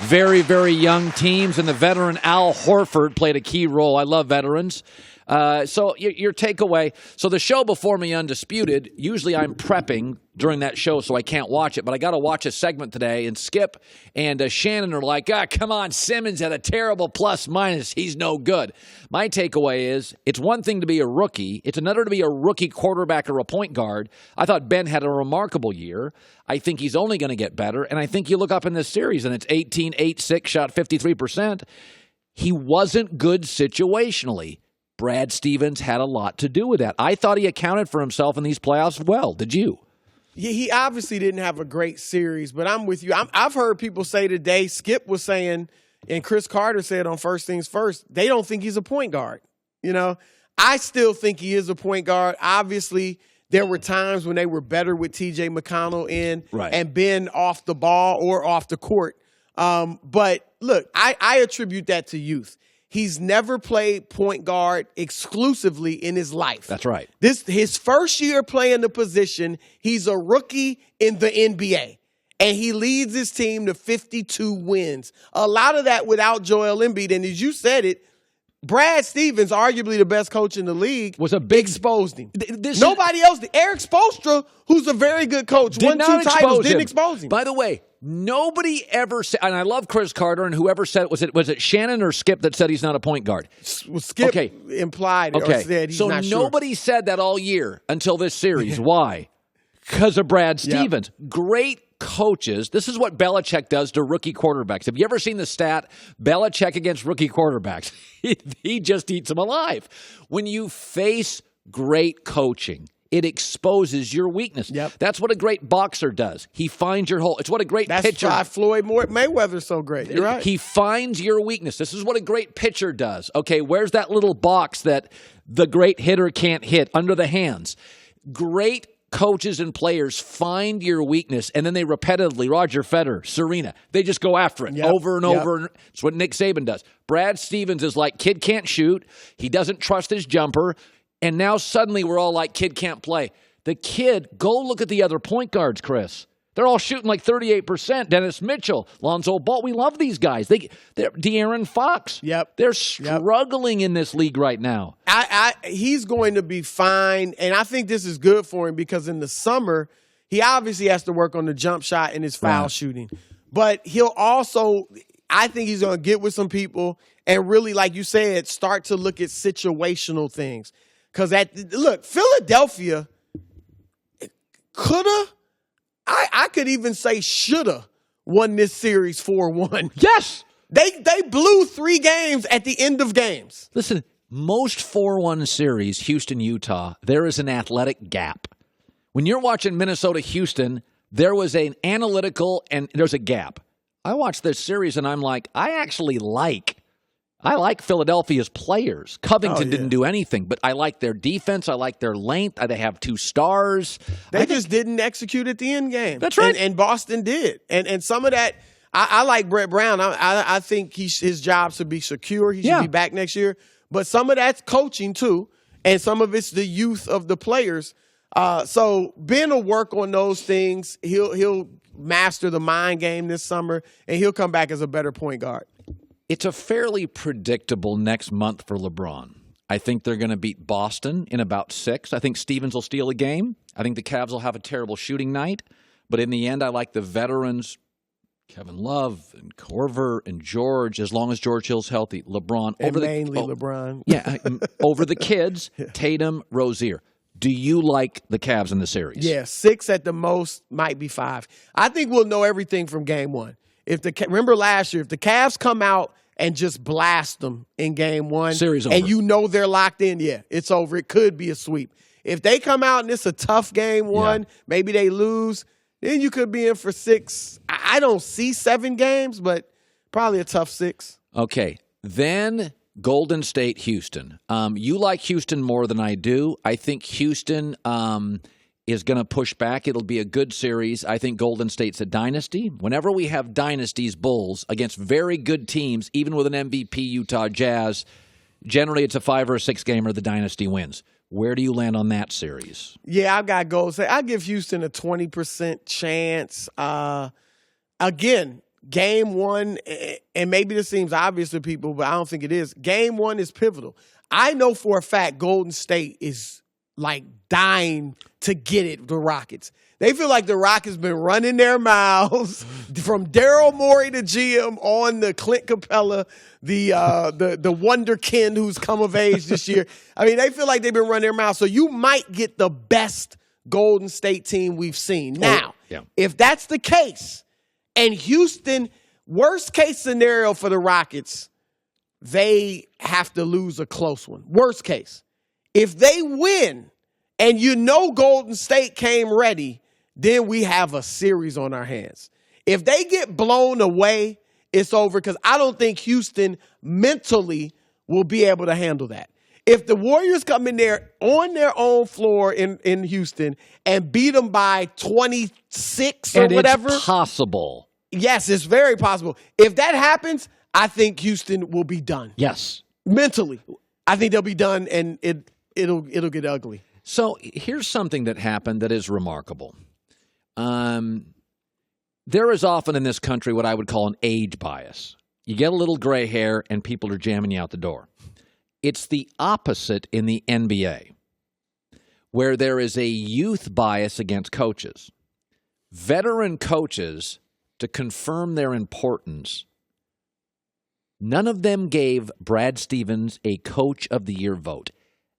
very, very young teams, and the veteran Al Horford played a key role. I love veterans. So your takeaway, so the show before me, Undisputed, usually I'm prepping during that show so I can't watch it, but I got to watch a segment today, and Skip and Shannon are like, come on, Simmons had a terrible plus-minus. He's no good. My takeaway is it's one thing to be a rookie. It's another to be a rookie quarterback or a point guard. I thought Ben had a remarkable year. I think he's only going to get better, and I think you look up in this series, and it's 18, 8, 6, shot 53%. He wasn't good situationally. Brad Stevens had a lot to do with that. I thought he accounted for himself in these playoffs well. Did you? Yeah, he obviously didn't have a great series, but I'm with you. I've heard people say today, Skip was saying, and Chris Carter said on First Things First, they don't think he's a point guard. You know, I still think he is a point guard. Obviously, there were times when they were better with T.J. McConnell in and Ben off the ball or off the court. But look, I attribute that to youth. He's never played point guard exclusively in his life. That's right. His first year playing the position, he's a rookie in the NBA. And he leads his team to 52 wins. A lot of that without Joel Embiid. And as you said it, Brad Stevens, arguably the best coach in the league, was a big exposed him. Nobody else did. Eric Spoelstra, who's a very good coach, won 2 titles, didn't expose him. By the way, nobody ever said, and I love Chris Carter, and whoever said it, was it Shannon or Skip that said he's not a point guard? Well, Skip implied it or said he's not sure. So nobody said that all year until this series. Why? Because of Brad Stevens. Yep. Great coaches. This is what Belichick does to rookie quarterbacks. Have you ever seen the stat, Belichick against rookie quarterbacks? He just eats them alive. When you face great coaching, it exposes your weakness. Yep. That's what a great boxer does. He finds your hole. It's what a great pitcher. That's why Floyd Mayweather's so great. You're right. He finds your weakness. This is what a great pitcher does. Okay, where's that little box that the great hitter can't hit under the hands? Great coaches and players find your weakness, and then they repetitively, Roger Federer, Serena, they just go after it over and over. It's what Nick Saban does. Brad Stevens is like, kid can't shoot. He doesn't trust his jumper. And now suddenly we're all like, kid can't play. The kid, go look at the other point guards, Chris. They're all shooting like 38%. Dennis Mitchell, Lonzo Ball. We love these guys. They're De'Aaron Fox. Yep. They're struggling in this league right now. He's going to be fine, and I think this is good for him because in the summer, he obviously has to work on the jump shot and his foul shooting. But he'll also, I think he's going to get with some people and really, like you said, start to look at situational things. Because Philadelphia coulda, I could even say shoulda won this series 4-1. Yes. They blew 3 games at the end of games. Listen, most 4-1 series, Houston-Utah, there is an athletic gap. When you're watching Minnesota-Houston, there was an analytical and there's a gap. I watched this series and I'm like, I like Philadelphia's players. Covington didn't do anything, but I like their defense. I like their length. They have 2 stars. They just didn't execute at the end game. That's right. And Boston did. And some of that, I like Brett Brown. I think his job should be secure. He should be back next year. But some of that's coaching too, and some of it's the youth of the players. So Ben will work on those things. He'll master the mind game this summer, and he'll come back as a better point guard. It's a fairly predictable next month for LeBron. I think they're going to beat Boston in about 6. I think Stevens will steal a game. I think the Cavs will have a terrible shooting night. But in the end, I like the veterans, Kevin Love and Corver and George, as long as George Hill's healthy. LeBron. LeBron. Yeah, over the kids, Tatum, Rozier. Do you like the Cavs in the series? Yeah, 6 at the most, might be 5. I think we'll know everything from game 1. Remember last year, if the Cavs come out and just blast them in game 1, series over, and you know they're locked in, it's over. It could be a sweep. If they come out and it's a tough game 1, maybe they lose, then you could be in for 6. I don't see 7 games, but probably a tough 6. Okay, then Golden State, Houston. You like Houston more than I do. I think Houston is going to push back. It'll be a good series. I think Golden State's a dynasty. Whenever we have dynasties, Bulls, against very good teams, even with an MVP Utah Jazz, generally it's a 5 or a 6 gamer, the dynasty wins. Where do you land on that series? Yeah, I've got Golden State. I give Houston a 20% chance. Again, Game one, and maybe this seems obvious to people, but I don't think it is. Game one is pivotal. I know for a fact Golden State is like dying to get it, the Rockets. They feel like the Rockets been running their mouths from Daryl Morey, the GM, on the Clint Capella, the wonderkin who's come of age this year. I mean, they feel like they've been running their mouths. So you might get the best Golden State team we've seen. Now, if that's the case, and Houston, worst case scenario for the Rockets, they have to lose a close one. Worst case. If they win, and you know Golden State came ready, then we have a series on our hands. If they get blown away, it's over because I don't think Houston mentally will be able to handle that. If the Warriors come in there on their own floor in Houston and beat them by 26 or whatever. It's possible. Yes, it's very possible. If that happens, I think Houston will be done. Yes. Mentally. I think they'll be done and it'll get ugly. So here's something that happened that is remarkable. There is often in this country what I would call an age bias. You get a little gray hair and people are jamming you out the door. It's the opposite in the NBA, where there is a youth bias against coaches. Veteran coaches, to confirm their importance, none of them gave Brad Stevens a Coach of the Year vote.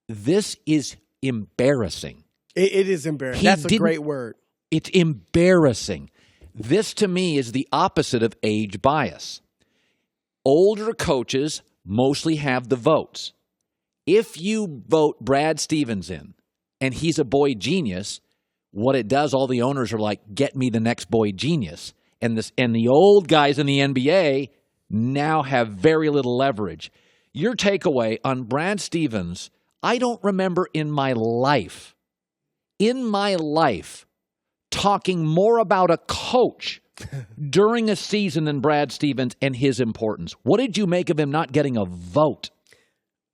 This is embarrassing. It is embarrassing. That's a great word. It's embarrassing. This, to me, is the opposite of age bias. Older coaches mostly have the votes. If you vote Brad Stevens in, and he's a boy genius, what it does, all the owners are like, get me the next boy genius. And the old guys in the NBA now have very little leverage. Your takeaway on Brad Stevens, I don't remember in my life, talking more about a coach during a season than Brad Stevens and his importance. What did you make of him not getting a vote?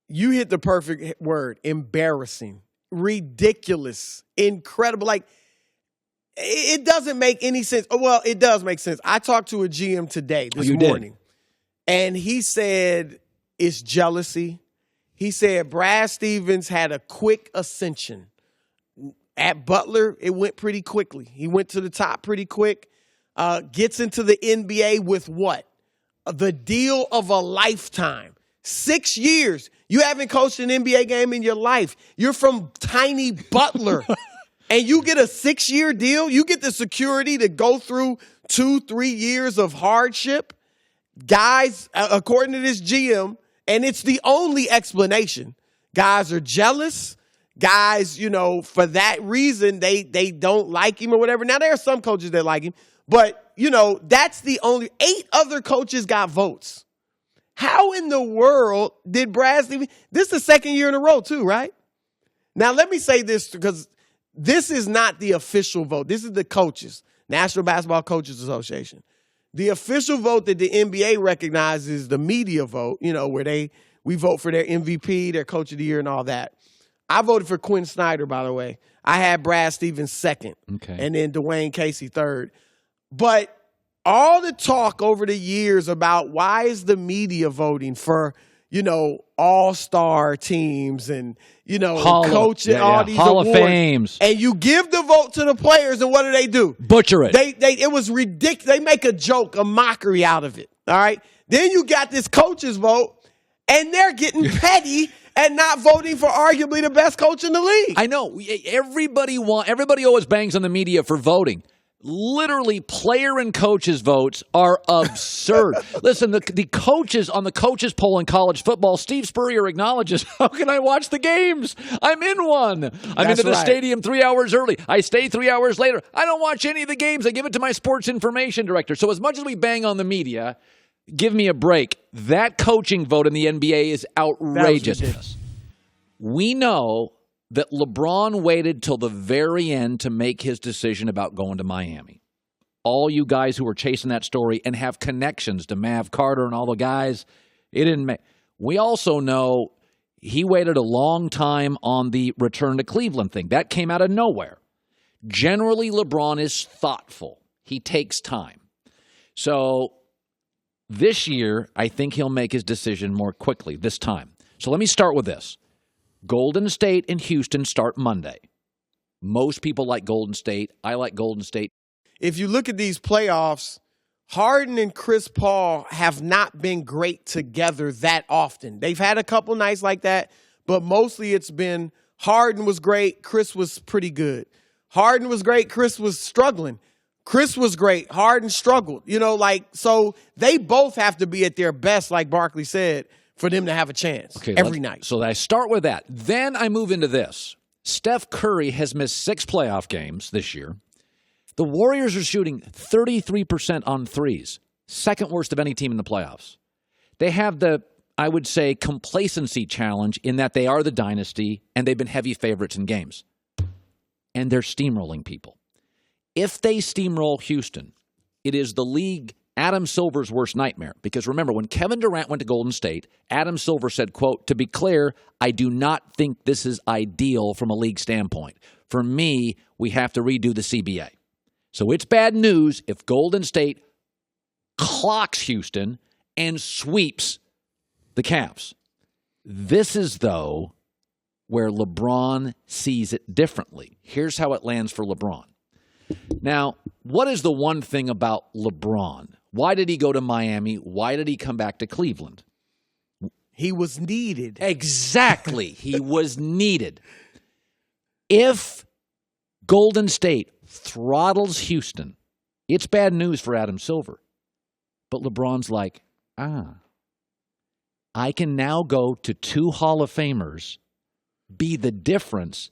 You hit the perfect word. Embarrassing. Ridiculous. Incredible. Like, it doesn't make any sense. Well, it does make sense. I talked to a GM today, this morning, and he said it's jealousy. He said Brad Stevens had a quick ascension. At Butler, it went pretty quickly. He went to the top pretty quick. Gets into the NBA with what? The deal of a lifetime. 6 years. You haven't coached an NBA game in your life. You're from tiny Butler. And you get a 6-year deal. You get the security to go through 2-3 years of hardship. Guys, according to this GM, and it's the only explanation, guys are jealous. Guys, for that reason, they don't like him or whatever. Now, there are some coaches that like him, but, that's the only 8 other coaches got votes. How in the world did Brad Stevens? This is the second year in a row, too, right? Now, let me say this because this is not the official vote. This is the coaches, National Basketball Coaches Association. The official vote that the NBA recognizes is the media vote, where we vote for their MVP, their Coach of the Year, and all that. I voted for Quinn Snyder, by the way. I had Brad Stevens second, and then Dwayne Casey third. But all the talk over the years about why is the media voting for, all-star teams and, coaching all these Hall awards. of Fames. And you give the vote to the players, and what do? Butcher it. It was ridiculous. They make a joke, a mockery out of it, all right? Then you got this coach's vote, and they're getting petty and not voting for arguably the best coach in the league. I know. Everybody always bangs on the media for voting. Literally, player and coaches' votes are absurd. Listen, the coaches on the coaches poll in college football, Steve Spurrier acknowledges, how can I watch the games? I'm in one. I'm into the stadium 3 hours early. I stay 3 hours later. I don't watch any of the games. I give it to my sports information director. So as much as we bang on the media, give me a break. That coaching vote in the NBA is outrageous. We know that LeBron waited till the very end to make his decision about going to Miami. All you guys who are chasing that story and have connections to Mav Carter and all the guys, it didn't make. We also know he waited a long time on the return to Cleveland thing. That came out of nowhere. Generally, LeBron is thoughtful. He takes time. So This year, I think he'll make his decision more quickly this time. So let me start with this. Golden State and Houston start Monday. Most people like Golden State. I like Golden State. If you look at these playoffs, Harden and Chris Paul have not been great together that often. They've had a couple nights like that, but mostly it's been Harden was great, Chris was pretty good. Harden was great, Chris was struggling. Chris was great, Harden struggled. So they both have to be at their best, like Barkley said, for them to have a chance every night. So I start with that. Then I move into this. Steph Curry has missed 6 playoff games this year. The Warriors are shooting 33% on threes, second worst of any team in the playoffs. They have the, I would say, complacency challenge in that they are the dynasty and they've been heavy favorites in games. And they're steamrolling people. If they steamroll Houston, it is the league Adam Silver's worst nightmare. Because remember, when Kevin Durant went to Golden State, Adam Silver said, quote, "To be clear, I do not think this is ideal from a league standpoint. For me, we have to redo the CBA." So it's bad news if Golden State clocks Houston and sweeps the Cavs. This is, though, where LeBron sees it differently. Here's how it lands for LeBron. Now, what is the one thing about LeBron? Why did he go to Miami? Why did he come back to Cleveland? He was needed. Exactly. He was needed. If Golden State throttles Houston, it's bad news for Adam Silver. But LeBron's like, I can now go to 2 Hall of Famers, be the difference.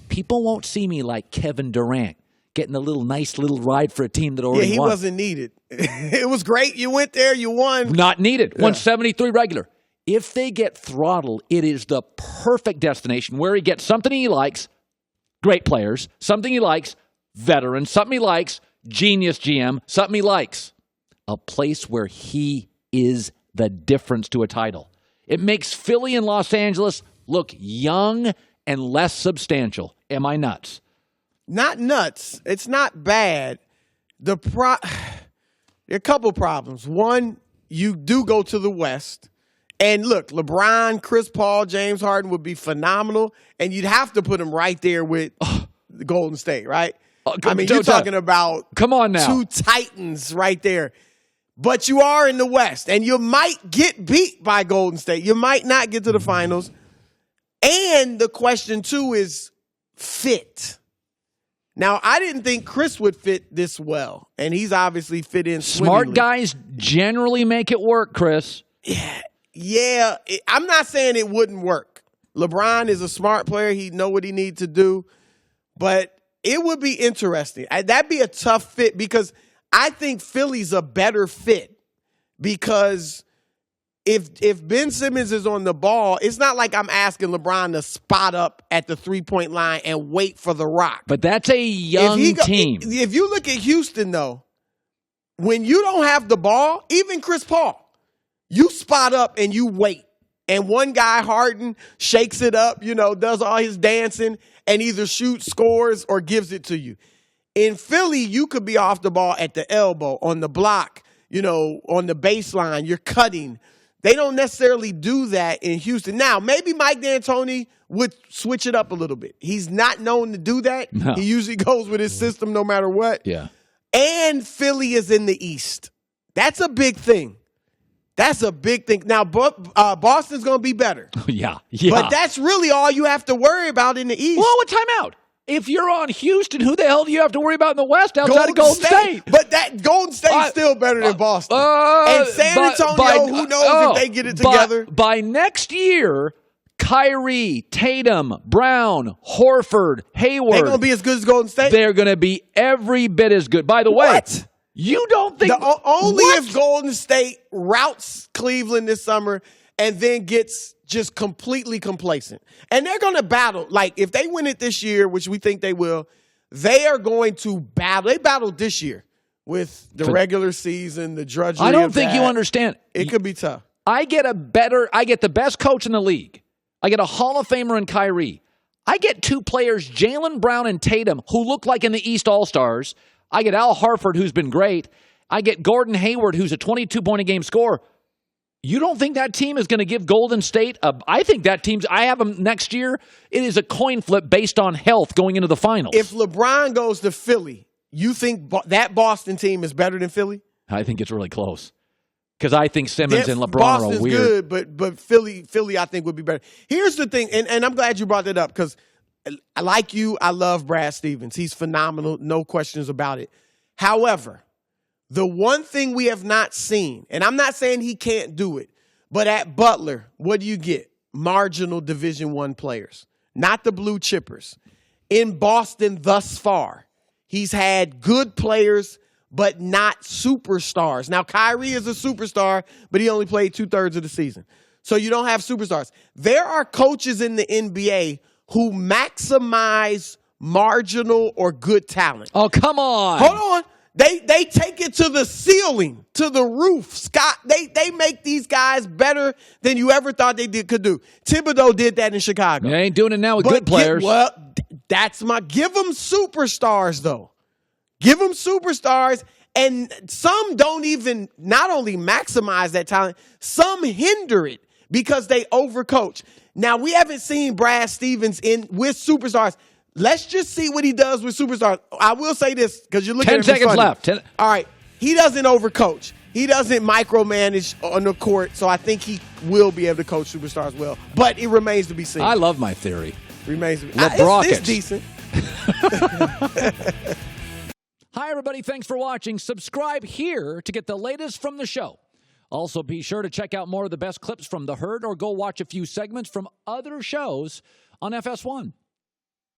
People won't see me like Kevin Durant, getting a nice little ride for a team that already won. Yeah, he wasn't needed. It was great. You went there, you won. Not needed. 173 regular. If they get throttled, it is the perfect destination where he gets something he likes, great players, something he likes, veterans, something he likes, genius GM, something he likes. A place where he is the difference to a title. It makes Philly and Los Angeles look young and less substantial. Am I nuts? Not nuts. It's not bad. There are a couple problems. One, you do go to the West. And look, LeBron, Chris Paul, James Harden would be phenomenal. And you'd have to put them right there with the Golden State, right? You're talking about come on now. 2 titans right there. But you are in the West. And you might get beat by Golden State. You might not get to the finals. And the question, too, is fit. Now, I didn't think Chris would fit this well, and he's obviously fit in swimmingly. Smart guys generally make it work, Chris. Yeah. I'm not saying it wouldn't work. LeBron is a smart player. He know what he needs to do. But it would be interesting. That'd be a tough fit because I think Philly's a better fit because if Ben Simmons is on the ball, it's not like I'm asking LeBron to spot up at the 3-point line and wait for the rock. But that's a young team. If you look at Houston, though, when you don't have the ball, even Chris Paul, you spot up and you wait. And one guy, Harden, shakes it up, does all his dancing and either shoots, scores, or gives it to you. In Philly, you could be off the ball at the elbow, on the block, on the baseline. You're cutting. They don't necessarily do that in Houston. Now, maybe Mike D'Antoni would switch it up a little bit. He's not known to do that. No. He usually goes with his system no matter what. Yeah. And Philly is in the East. That's a big thing. Now, Boston's going to be better. Yeah. But that's really all you have to worry about in the East. Well, what timeout? If you're on Houston, who the hell do you have to worry about in the West outside of Golden State? But that Golden State's still better than Boston. And San Antonio, who knows if they get it together. By next year, Kyrie, Tatum, Brown, Horford, Hayward. They're going to be as good as Golden State? They're going to be every bit as good. By the way, you don't think... Only if Golden State routs Cleveland this summer and then gets just completely complacent. And they're going to battle. Like, if they win it this year, which we think they will, they are going to battle. They battled this year with the regular season, the drudgery. I don't think you understand. It could be tough. I get the best coach in the league. I get a Hall of Famer in Kyrie. I get 2 players, Jaylen Brown and Tatum, who look like in the East All-Stars. I get Al Horford, who's been great. I get Gordon Hayward, who's a 22-point-a-game scorer. You don't think that team is going to give Golden State I think that team's – I have them next year. It is a coin flip based on health going into the finals. If LeBron goes to Philly, you think that Boston team is better than Philly? I think it's really close because I think Simmons and LeBron Boston's are weird. Good, but Philly I think would be better. Here's the thing, and I'm glad you brought that up because like you, I love Brad Stevens. He's phenomenal, no questions about it. However, the one thing we have not seen, and I'm not saying he can't do it, but at Butler, what do you get? Marginal Division I players, not the blue chippers. In Boston thus far, he's had good players, but not superstars. Now, Kyrie is a superstar, but he only played 2/3 of the season. So you don't have superstars. There are coaches in the NBA who maximize marginal or good talent. Oh, come on. Hold on. They take it to the ceiling, to the roof. Scott, they make these guys better than you ever thought they could do. Thibodeau did that in Chicago. They ain't doing it now with good players. Give them superstars, though. Give them superstars, and some don't even not only maximize that talent, some hinder it because they overcoach. Now, we haven't seen Brad Stevens with superstars. Let's just see what he does with superstars. I will say this because you're looking at 10 seconds left. All right. He doesn't overcoach. He doesn't micromanage on the court, so I think he will be able to coach superstars well. But it remains to be seen. I love my theory. Remains to be It's decent. Hi, everybody. Thanks for watching. Subscribe here to get the latest from the show. Also, be sure to check out more of the best clips from The Herd or go watch a few segments from other shows on FS1.